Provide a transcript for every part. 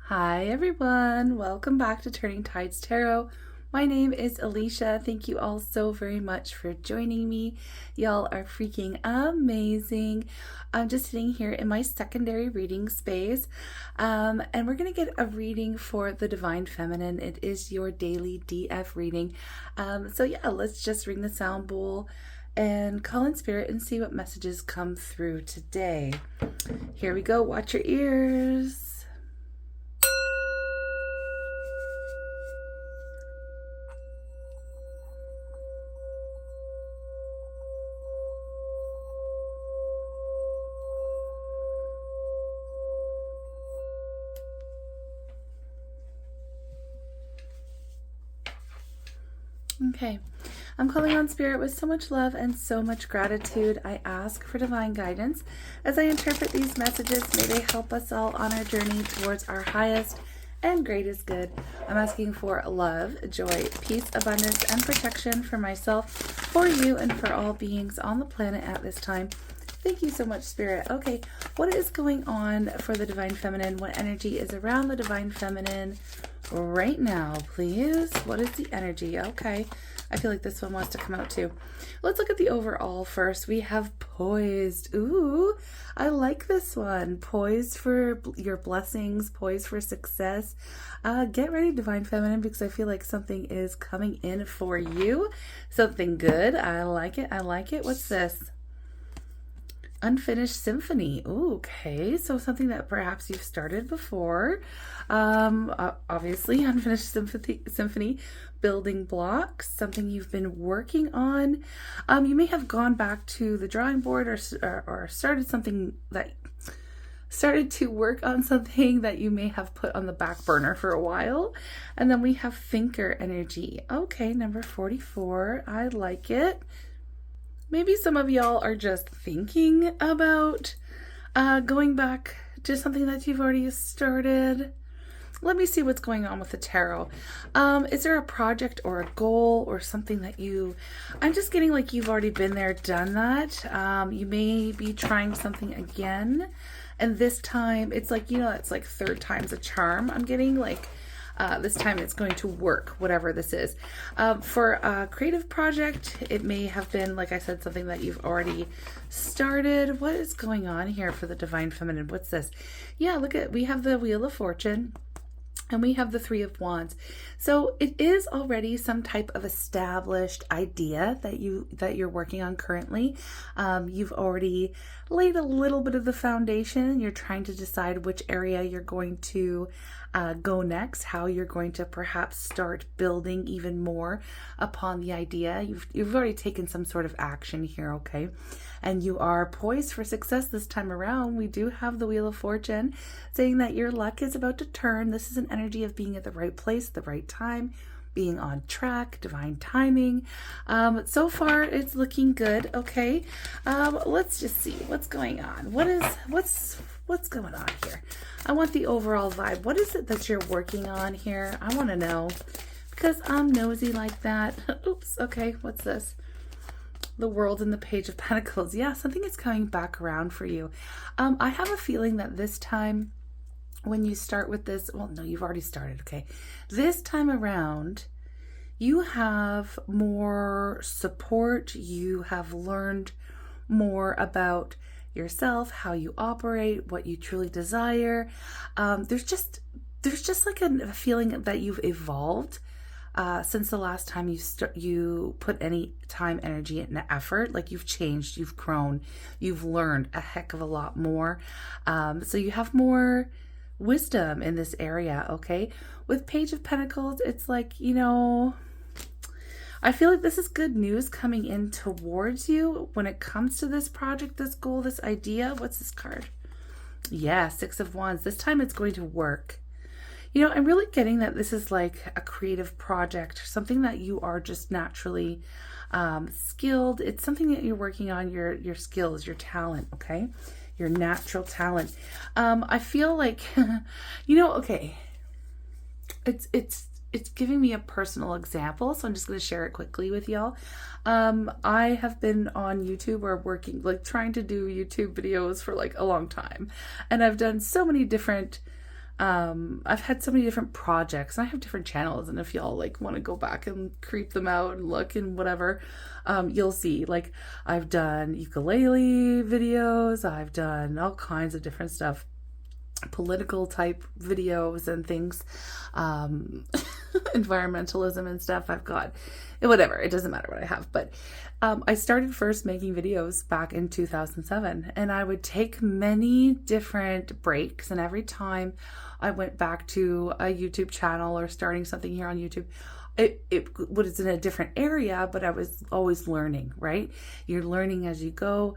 Hi everyone, welcome back to Turning Tides Tarot. My name is Alishia. Thank you all so very much for joining me. Y'all are freaking amazing. I'm just sitting here in my secondary reading space, and we're going to get a reading for the Divine Feminine. It is your daily DF reading. So yeah, let's just ring the sound bowl and call in spirit and see what messages come through today. Here we go. Watch your ears. Okay, I'm calling on spirit with so much love and so much gratitude. I ask for divine guidance as I interpret these messages. May they help us all on our journey towards our highest and greatest good. I'm asking for love, joy, peace, abundance, and protection for myself, for you, and for all beings on the planet at this time. Thank you so much, Spirit. Okay, what is going on for the Divine Feminine? What energy is around the Divine Feminine right now, please? What is the energy? Okay, I feel like this one wants to come out too. Let's look at the overall first. We have poised. Ooh, I like this one. Poised for your blessings, poised for success. Get ready, Divine Feminine, because I feel like something is coming in for you. Something good. I like it. I like it. What's this? Unfinished symphony. Ooh, okay, so something that perhaps you've started before. Obviously, unfinished symphony, building blocks, something you've been working on. You may have gone back to the drawing board or started to work on something that you may have put on the back burner for a while. And then we have thinker energy. Okay, number 44. I like it. Maybe some of y'all are just thinking about going back to something that you've already started. Let me see what's going on with the tarot. Is there a project or a goal or something that I'm just getting like you've already been there, done that. You may be trying something again. And this time it's like, it's like third time's a charm. I'm getting like, this time it's going to work, whatever this is. For a creative project, it may have been, like I said, something that you've already started. What is going on here for the Divine Feminine? What's this? Yeah, we have the Wheel of Fortune. And we have the Three of Wands. So it is already some type of established idea that you're working on currently. You've already laid a little bit of the foundation. You're trying to decide which area you're going to go next, how you're going to perhaps start building even more upon the idea. You've already taken some sort of action here, okay? And you are poised for success this time around. We do have the Wheel of Fortune saying that your luck is about to turn. This is an energy of being at the right place, the right time, being on track, divine timing. So far it's looking good. Okay. Let's just see what's going on. What's going on here? I want the overall vibe. What is it that you're working on here? I want to know because I'm nosy like that. Oops. Okay. What's this? The World and the Page of Pentacles. Yeah, something is coming back around for you. I have a feeling that this time when you start with this, well, no, you've already started, okay? This time around, you have more support. You have learned more about yourself, how you operate, what you truly desire. There's just like a feeling that you've evolved since the last time you put any time, energy, and effort. Like you've changed, you've grown, you've learned a heck of a lot more. So you have more wisdom in this area, okay? With Page of Pentacles, it's like, I feel like this is good news coming in towards you when it comes to this project, this goal, this idea. What's this card? Yeah, Six of Wands. This time it's going to work. I'm really getting that this is like a creative project, something that you are just naturally skilled. It's something that you're working on, your skills, your talent, okay? Your natural talent. I feel like, okay, it's giving me a personal example, so I'm just going to share it quickly with y'all. I have been on YouTube or working, trying to do YouTube videos for a long time, and I've done so many different I've had so many different projects, and I have different channels, and if y'all like want to go back and creep them out and look and whatever, you'll see, like, I've done ukulele videos, I've done all kinds of different stuff, political type videos and things, environmentalism and stuff. I've got whatever, it doesn't matter what I have, but I started first making videos back in 2007, and I would take many different breaks, and every time I went back to a YouTube channel or starting something here on YouTube, it was in a different area, but I was always learning, right? You're learning as you go.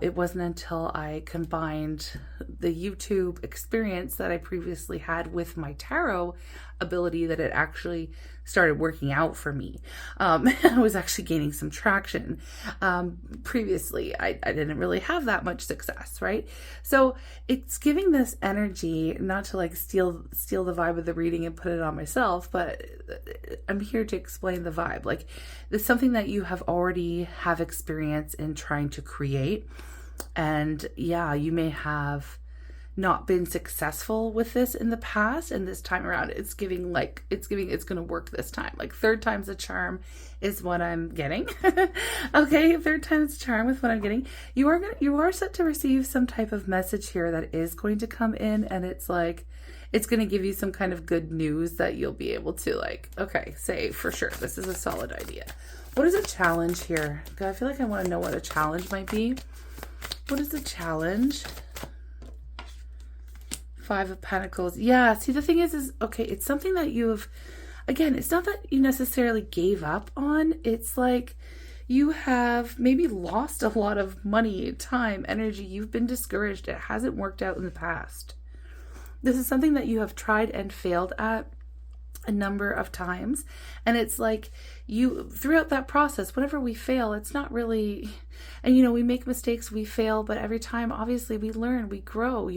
It wasn't until I combined the YouTube experience that I previously had with my tarot ability that it actually started working out for me. I was actually gaining some traction. Previously, I didn't really have that much success, right? So it's giving this energy, not to like steal the vibe of the reading and put it on myself, but I'm here to explain the vibe. Like, it's something that you have experience in trying to create. And yeah, you may have not been successful with this in the past, and this time around it's giving it's going to work this time. Like, third time's a charm is what I'm getting. Okay, third time's a charm with what I'm getting. You are set to receive some type of message here that is going to come in, and it's like, it's going to give you some kind of good news that you'll be able to, like, okay, say for sure this is a solid idea. What is a challenge here? I feel like I want to know what a challenge might be. What is a challenge? Five of Pentacles. Yeah, see, the thing is okay, it's something that again, it's not that you necessarily gave up on. It's like you have maybe lost a lot of money, time, energy. You've been discouraged. It hasn't worked out in the past. This is something that you have tried and failed at a number of times. And it's like throughout that process, whenever we fail, it's not really, and we make mistakes, we fail, but every time, obviously, we learn, we grow,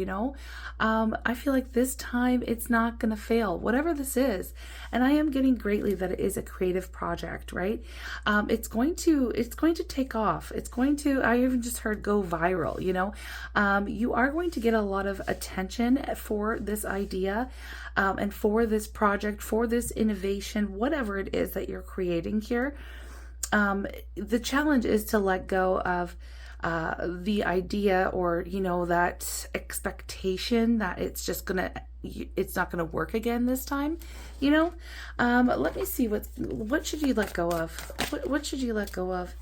I feel like this time it's not going to fail, whatever this is. And I am getting greatly that it is a creative project, right? It's going to take off. I even just heard go viral, you are going to get a lot of attention for this idea, and for this project, for this innovation, whatever it is that you're creating here. The challenge is to let go of the idea, or that expectation that it's not gonna work again this time. Let me see, what should you let go of? What should you let go of?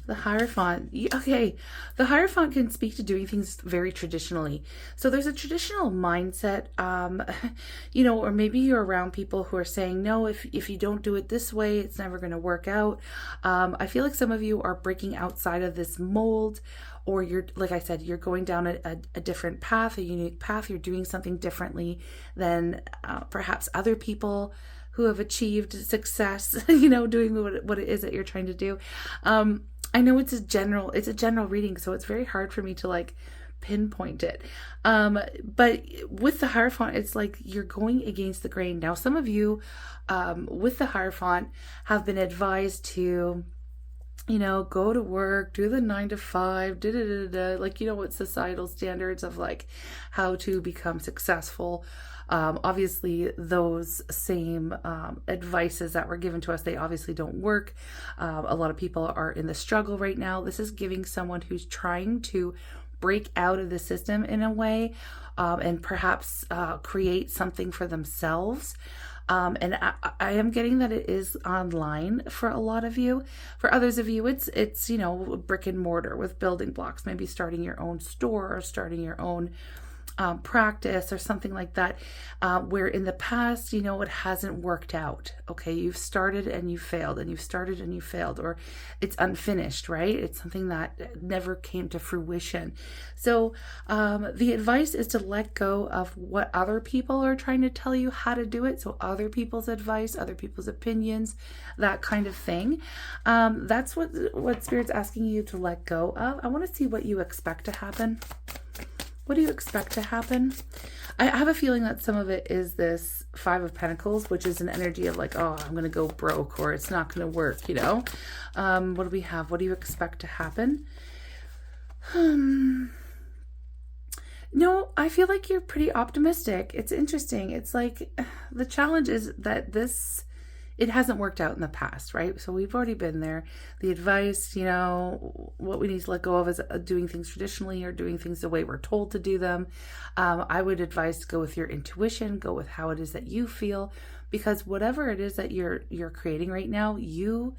The Hierophant. Okay, the Hierophant can speak to doing things very traditionally. So there's a traditional mindset, or maybe you're around people who are saying, no, if you don't do it this way, it's never going to work out. I feel like some of you are breaking outside of this mold, or you're, like I said, you're going down a different path, a unique path. You're doing something differently than perhaps other people who have achieved success, doing what it is that you're trying to do. I know it's a general reading, so it's very hard for me to like pinpoint it. But with the Hierophant, it's like you're going against the grain. Now, some of you with the Hierophant have been advised to, go to work, do the 9 to 5, like, what societal standards of like how to become successful. Obviously, those same advices that were given to us, they obviously don't work. A lot of people are in the struggle right now. This is giving someone who's trying to break out of the system in a way, and perhaps create something for themselves. And I am getting that it is online for a lot of you. For others of you, it's brick and mortar with building blocks, maybe starting your own store or starting your own practice or something like that, where in the past, it hasn't worked out. Okay, you've started and you failed, and you've started and you failed, or it's unfinished, right? It's something that never came to fruition. So the advice is to let go of what other people are trying to tell you how to do it. So other people's advice, other people's opinions, that kind of thing. That's what Spirit's asking you to let go of. I want to see what you expect to happen. What do you expect to happen? I have a feeling that some of it is this Five of Pentacles, which is an energy of like, oh, I'm going to go broke, or it's not going to work, What do we have? What do you expect to happen? No, I feel like you're pretty optimistic. It's interesting. It's like the challenge is that it hasn't worked out in the past, right? So we've already been there. The advice, what we need to let go of is doing things traditionally or doing things the way we're told to do them. I would advise to go with your intuition, go with how it is that you feel, because whatever it is that you're creating right now, you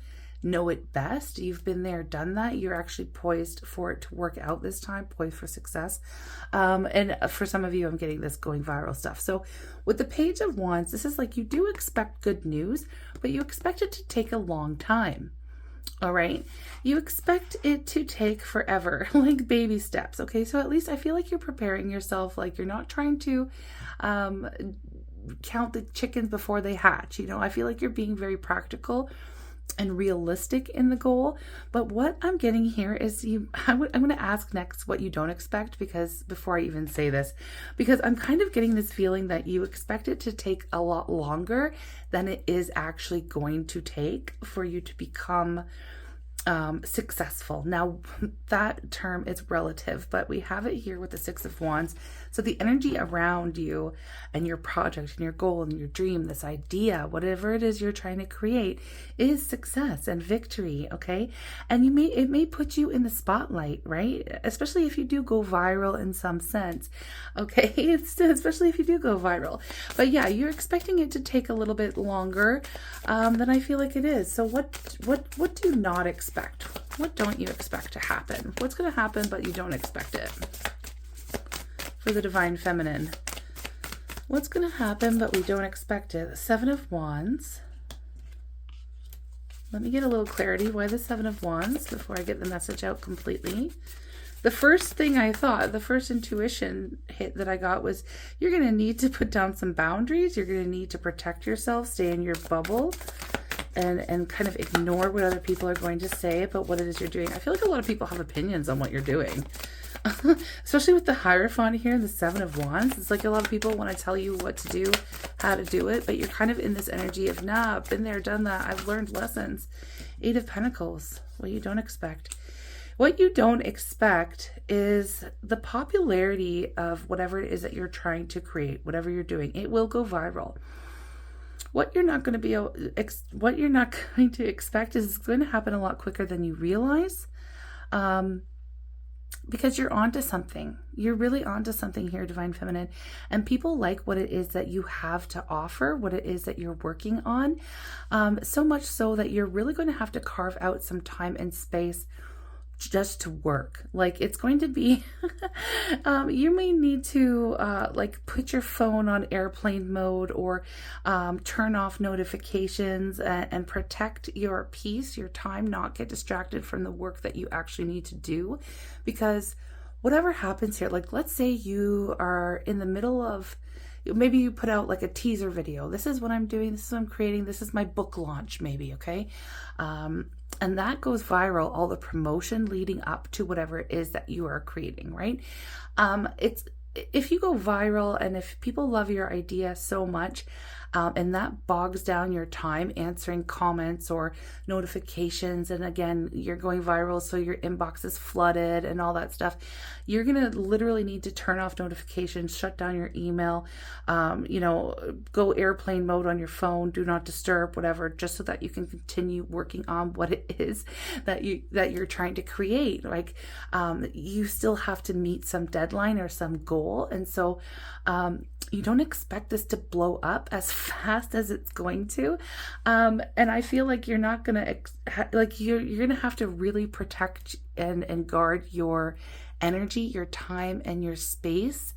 know it best. You've been there, done that. You're actually poised for it to work out this time, poised for success. And for some of you, I'm getting this going viral stuff. So with the Page of Wands, this is like you do expect good news, but you expect it to take a long time. All right. You expect it to take forever, like baby steps. Okay. So at least I feel like you're preparing yourself, like you're not trying to count the chickens before they hatch. I feel like you're being very practical and realistic in the goal. But what I'm getting here is I'm going to ask next what you don't expect, because before I even say this, because I'm kind of getting this feeling that you expect it to take a lot longer than it is actually going to take for you to become successful. Now that term is relative, but we have it here with the Six of Wands. So the energy around you and your project and your goal and your dream, this idea, whatever it is you're trying to create, is success and victory. Okay. And it may put you in the spotlight, right? Especially if you do go viral in some sense. Okay. Especially if you do go viral, but yeah, you're expecting it to take a little bit longer than I feel like it is. So what do you not expect? What don't you expect to happen? What's going to happen, but you don't expect it? For the Divine Feminine, what's going to happen, but we don't expect it? The Seven of Wands. Let me get a little clarity. Why the Seven of Wands before I get the message out completely? The first thing I thought, the first intuition hit that I got was you're going to need to put down some boundaries. You're going to need to protect yourself, stay in your bubble, and kind of ignore what other people are going to say about what it is you're doing. I feel like a lot of people have opinions on what you're doing, especially with the Hierophant here and the Seven of Wands. It's like a lot of people want to tell you what to do, how to do it, but you're kind of in this energy of, nah, I've been there, done that. I've learned lessons. Eight of Pentacles. What you don't expect. What you don't expect is the popularity of whatever it is that you're trying to create, whatever you're doing. It will go viral. What you're not going to expect is it's going to happen a lot quicker than you realize, because you're onto something. You're really onto something here, Divine Feminine, and people like what it is that you have to offer, what it is that you're working on, so much so that you're really going to have to carve out some time and space just to work. Like it's going to be you may need to like put your phone on airplane mode, or turn off notifications, and protect your peace, your time, not get distracted from the work that you actually need to do. Because whatever happens here, like let's say you are in the middle of, maybe you put out like a teaser video. This is what I'm doing. This is what I'm creating. This is my book launch, maybe. Okay. And that goes viral, all the promotion leading up to whatever it is that you are creating, right? If you go viral and if people love your idea so much, and that bogs down your time answering comments or notifications, and again, you're going viral, so your inbox is flooded and all that stuff, you're going to literally need to turn off notifications, shut down your email, go airplane mode on your phone, do not disturb, whatever, just so that you can continue working on what it is that you're trying to create. Like, you still have to meet some deadline or some goal. And so, you don't expect this to blow up as fast as it's going to. And I feel like you're not going to, you're going to have to really protect and guard your energy, your time, and your space,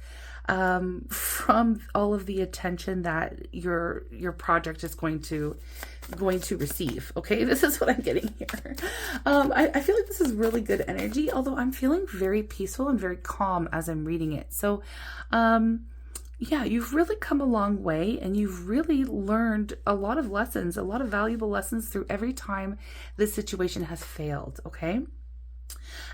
from all of the attention that your project is going to receive. Okay, this is what I'm getting here. I feel like this is really good energy, although I'm feeling very peaceful and very calm as I'm reading it. So, yeah, you've really come a long way, and you've really learned a lot of lessons, a lot of valuable lessons through every time this situation has failed. Okay.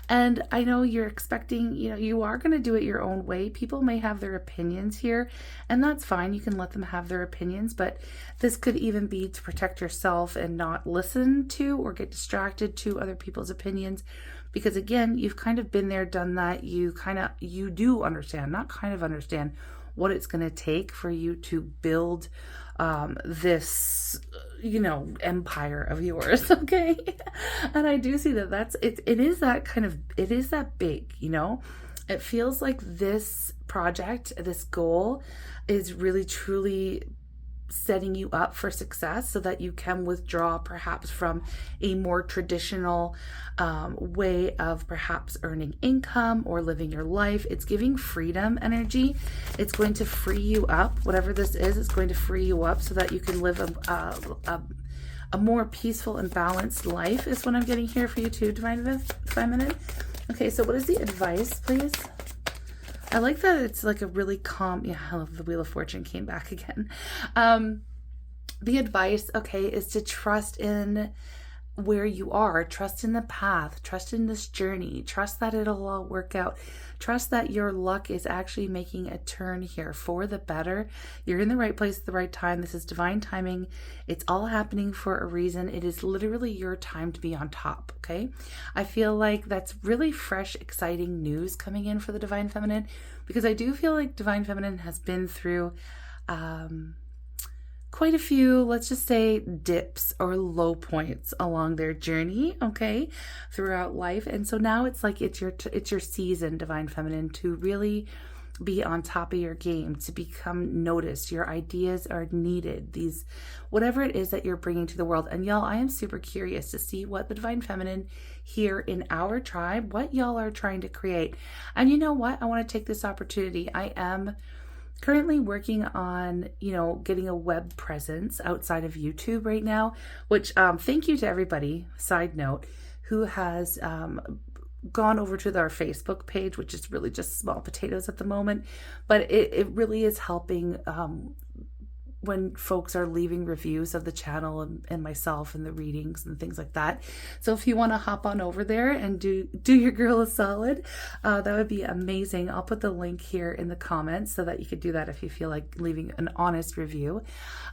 And I know you're expecting, you are going to do it your own way. People may have their opinions here, and that's fine. You can let them have their opinions, but this could even be to protect yourself and not listen to or get distracted to other people's opinions. Because again, you've kind of been there, done that. You do understand, not kind of understand what it's going to take for you to build this, empire of yours. Okay. And I do see that it is that big, it feels like this project, this goal is really truly setting you up for success so that you can withdraw perhaps from a more traditional way of perhaps earning income or living your life. It's giving freedom energy. It's going to free you up. Whatever this is, it's going to free you up so that you can live a more peaceful and balanced life is what I'm getting here for you too, Divine Feminine. Okay, so what is the advice, please? I like that it's like a really calm, I love the Wheel of Fortune came back again. The advice, okay, is to trust in where you are, trust in the path, trust in this journey, trust that it'll all work out, trust that your luck is actually making a turn here for the better. You're in the right place at the right time. This is divine timing. It's all happening for a reason. It is literally your time to be on top, okay? I feel like that's really fresh, exciting news coming in for the Divine Feminine, because I do feel like Divine Feminine has been through quite a few, let's just say, dips or low points along their journey, okay, throughout life. And so now it's like it's your season, Divine Feminine, to really be on top of your game, to become noticed. Your ideas are needed. Whatever it is that you're bringing to the world. And y'all, I am super curious to see what the Divine Feminine here in our tribe, what y'all are trying to create. And you know what? I want to take this opportunity. I am currently working on, getting a web presence outside of YouTube right now, which thank you to everybody, side note, who has gone over to our Facebook page, which is really just small potatoes at the moment, but it really is helping when folks are leaving reviews of the channel and myself and the readings and things like that. So if you want to hop on over there and do your girl a solid, that would be amazing. I'll put the link here in the comments so that you could do that if you feel like leaving an honest review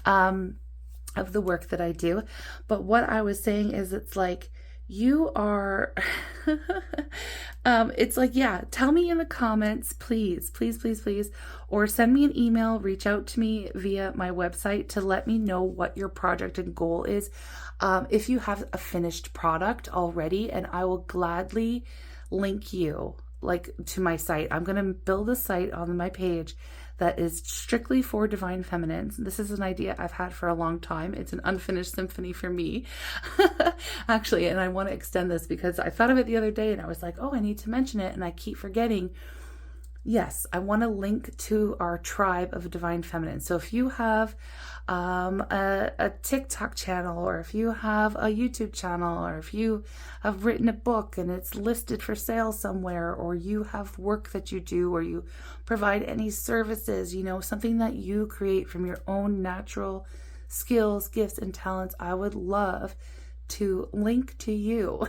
of the work that I do. But what I was saying is, it's like, you are, it's like, yeah, tell me in the comments, please, or send me an email, reach out to me via my website to let me know what your project and goal is. If you have a finished product already, and I will gladly link you to my site. I'm going to build a site on my page that is strictly for Divine Feminines. This is an idea I've had for a long time. It's an unfinished symphony for me, actually, and I want to extend this because I thought of it the other day and I was like, oh, I need to mention it, and I keep forgetting. Yes, I want to link to our tribe of Divine Feminine. So if you have a TikTok channel, or if you have a YouTube channel, or if you have written a book and it's listed for sale somewhere, or you have work that you do, or you provide any services, something that you create from your own natural skills, gifts, and talents, I would love to link to you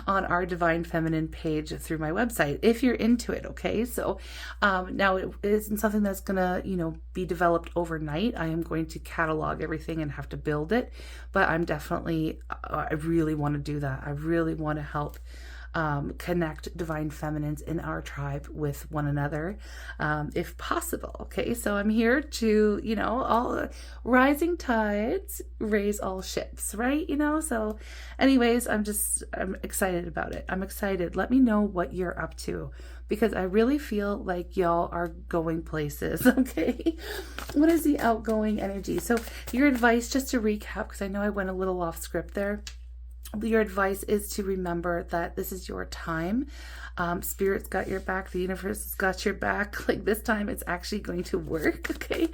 on our Divine Feminine page through my website if you're into it. Okay, so now it isn't something that's gonna be developed overnight. I am going to catalog everything and have to build it, but I'm definitely I really want to do that. I really want to help connect Divine Feminines in our tribe with one another, if possible. Okay, so I'm here to, all rising tides raise all ships, right? So anyways, I'm excited about it. I'm excited. Let me know what you're up to, because I really feel like y'all are going places. Okay, what is the outgoing energy? So your advice, just to recap, because I know I went a little off script there. Your advice is to remember that this is your time. Spirit's got your back. The universe has got your back. Like, this time it's actually going to work, okay?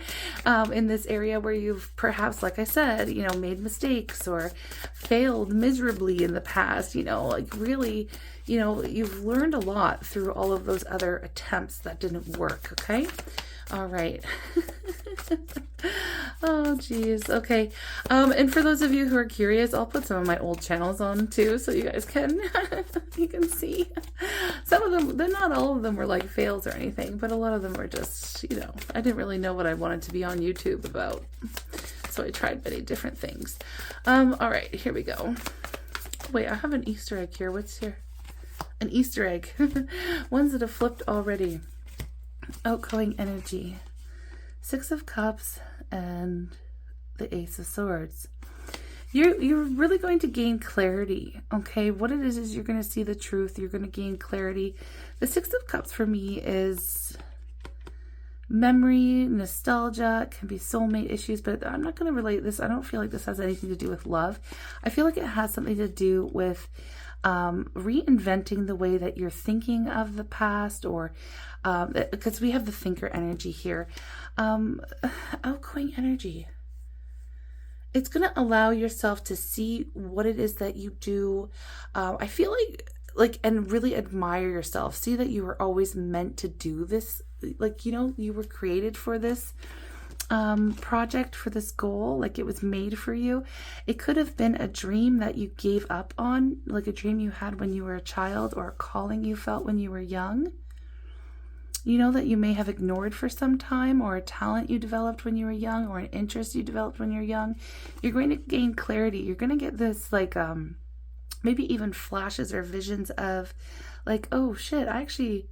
In this area where you've perhaps, like I said, made mistakes or failed miserably in the past, really, you've learned a lot through all of those other attempts that didn't work, okay? All right. Oh, geez. Okay. And for those of you who are curious, I'll put some of my old channels on too, so you guys can, you can see. Some of them, they're not all of them were like fails or anything, but a lot of them were just, you know, I didn't really know what I wanted to be on YouTube about. So I tried many different things. All right, here we go. Wait, I have an Easter egg here. What's here? An Easter egg. Ones that have flipped already. Outgoing energy. 6 of Cups and the Ace of Swords. You're really going to gain clarity, okay? What it is you're going to see the truth. You're going to gain clarity. The 6 of Cups for me is memory, nostalgia. It can be soulmate issues, but I'm not going to relate this. I don't feel like this has anything to do with love. I feel like it has something to do with reinventing the way that you're thinking of the past, or because we have the thinker energy here. Outgoing energy. It's going to allow yourself to see what it is that you do. I feel like, and really admire yourself. See that you were always meant to do this. Like, you know, you were created for this project, for this goal. Like, it was made for you. It could have been a dream that you gave up on, like a dream you had when you were a child, or a calling you felt when you were young. You know, that you may have ignored for some time, or a talent you developed when you were young, or an interest you developed when you're young. You're going to gain clarity. You're going to get this, like, maybe even flashes or visions of, like, oh shit, I actually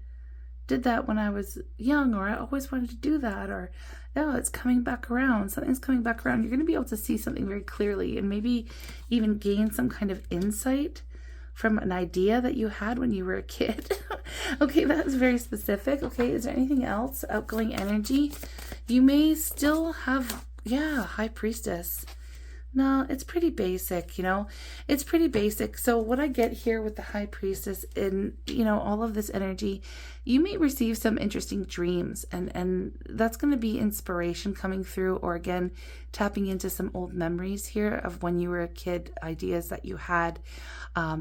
did that when I was young, or I always wanted to do that, or no, it's coming back around. Something's coming back around. You're going to be able to see something very clearly, and maybe even gain some kind of insight from an idea that you had when you were a kid. Okay, that's very specific. Okay, is there anything else? Outgoing energy. You may still have, yeah, High Priestess. No, it's pretty basic, you know. It's pretty basic. So what I get here with the High Priestess in, you know, all of this energy, you may receive some interesting dreams, and that's going to be inspiration coming through, or again, tapping into some old memories here of when you were a kid, ideas that you had.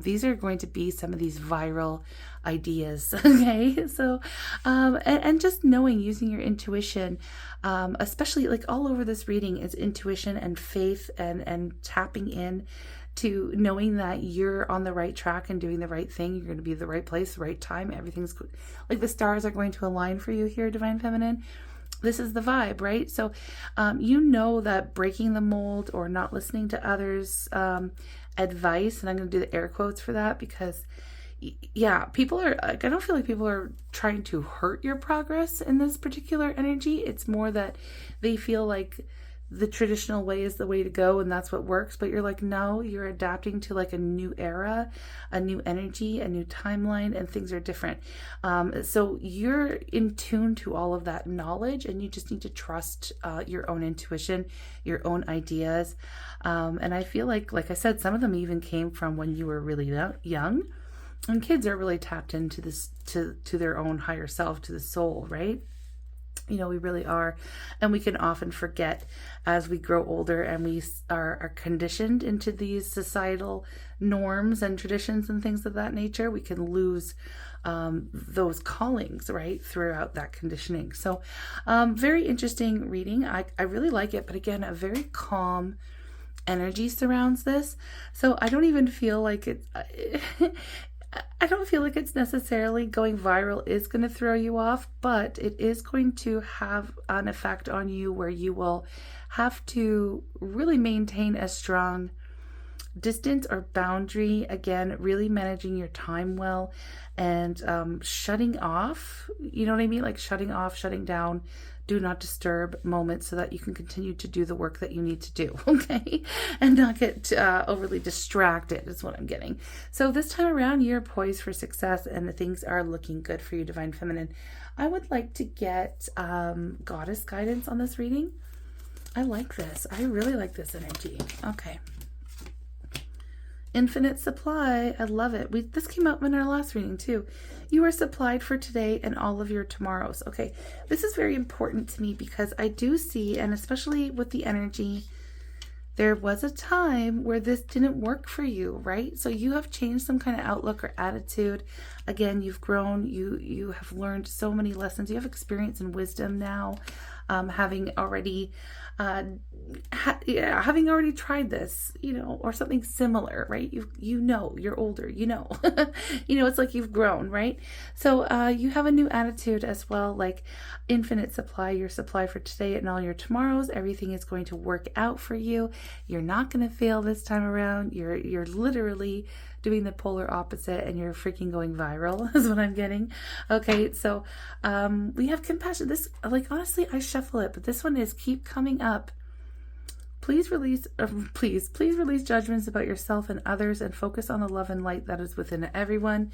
These are going to be some of these viral ideas. Okay, so and just knowing, using your intuition, especially like all over this reading is intuition and faith, and tapping in to knowing that you're on the right track and doing the right thing. You're going to be at the right place, the right time. Everything's good. Like, the stars are going to align for you here, Divine Feminine. This is the vibe, right? So you know that breaking the mold, or not listening to others' advice, and I'm going to do the air quotes for that, because yeah, people are, like, I don't feel like people are trying to hurt your progress in this particular energy. It's more that they feel like the traditional way is the way to go, and that's what works. But you're like, no, you're adapting to like a new era, a new energy, a new timeline, and things are different. So you're in tune to all of that knowledge, and you just need to trust your own intuition, your own ideas. And I feel like I said, some of them even came from when you were really young. And kids are really tapped into this, to their own higher self, to the soul, right? You know, we really are. And we can often forget as we grow older, and we are conditioned into these societal norms and traditions and things of that nature. We can lose those callings, right, throughout that conditioning. So very interesting reading. I really like it. But again, a very calm energy surrounds this. So I don't even feel like it... I don't feel like it's necessarily going viral is going to throw you off, but it is going to have an effect on you where you will have to really maintain a strong distance or boundary. Again, really managing your time well, and shutting off, you know what I mean? Like shutting off, shutting down, do not disturb moments, so that you can continue to do the work that you need to do, okay? And not get overly distracted is what I'm getting. So this time around, you're poised for success, and things are looking good for you, Divine Feminine. I would like to get Goddess guidance on this reading. I like this. I really like this energy. Okay. Infinite supply. I love it. This came out in our last reading too. You are supplied for today and all of your tomorrows. Okay, this is very important to me, because I do see, and especially with the energy, there was a time where this didn't work for you, right? So you have changed some kind of outlook or attitude. Again, you've grown. You have learned so many lessons. You have experience and wisdom now. having already having already tried this, or something similar, right? You're older, it's like you've grown, right? So you have a new attitude as well, like infinite supply, your supply for today and all your tomorrows. Everything is going to work out for you. You're not going to fail this time around. You're literally doing the polar opposite, and you're freaking going viral is what I'm getting. Okay, so we have compassion. This, like, honestly, I shuffle it, but this one is keep coming up. Please release judgments about yourself and others, and focus on the love and light that is within everyone.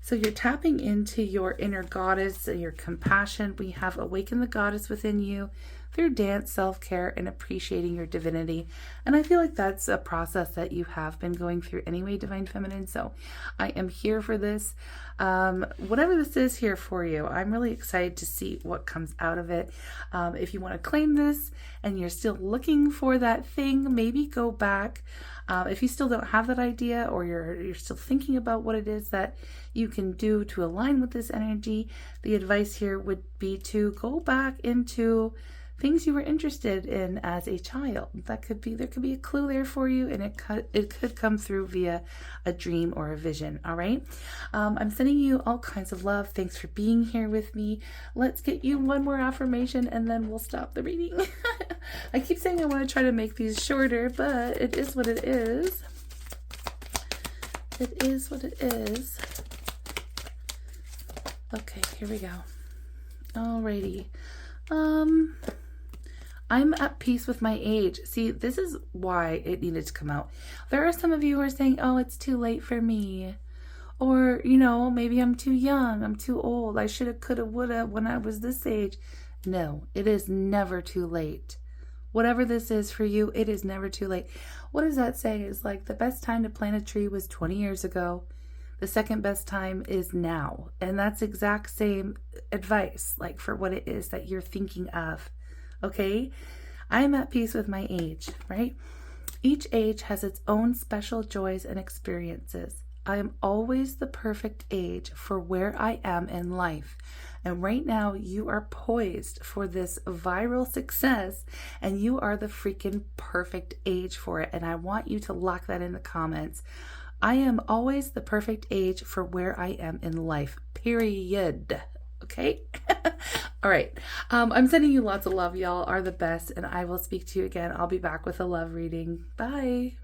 So you're tapping into your inner goddess and your compassion. We have awakened the goddess within you through dance, self-care, and appreciating your divinity. And I feel like that's a process that you have been going through anyway, Divine Feminine. So I am here for this. Whatever this is here for you, I'm really excited to see what comes out of it. If you want to claim this and you're still looking for that thing, maybe go back. If you still don't have that idea, or you're still thinking about what it is that you can do to align with this energy, the advice here would be to go back into things you were interested in as a child. There could be a clue there for you, and it could come through via a dream or a vision. All right. I'm sending you all kinds of love. Thanks for being here with me. Let's get you one more affirmation, and then we'll stop the reading. I keep saying I want to try to make these shorter, but it is what it is. It is what it is. Okay, here we go. Alrighty. I'm at peace with my age. See, this is why it needed to come out. There are some of you who are saying, oh, it's too late for me. Or, maybe I'm too young. I'm too old. I shoulda, coulda, woulda when I was this age. No, it is never too late. Whatever this is for you, it is never too late. What does that say? It's like the best time to plant a tree was 20 years ago. The second best time is now. And that's exact same advice, like for what it is that you're thinking of. Okay, I'm at peace with my age, right? Each age has its own special joys and experiences. I am always the perfect age for where I am in life. And right now you are poised for this viral success, and you are the freaking perfect age for it. And I want you to lock that in the comments. I am always the perfect age for where I am in life, period. Okay. All right. I'm sending you lots of love. Y'all are the best, and I will speak to you again. I'll be back with a love reading. Bye.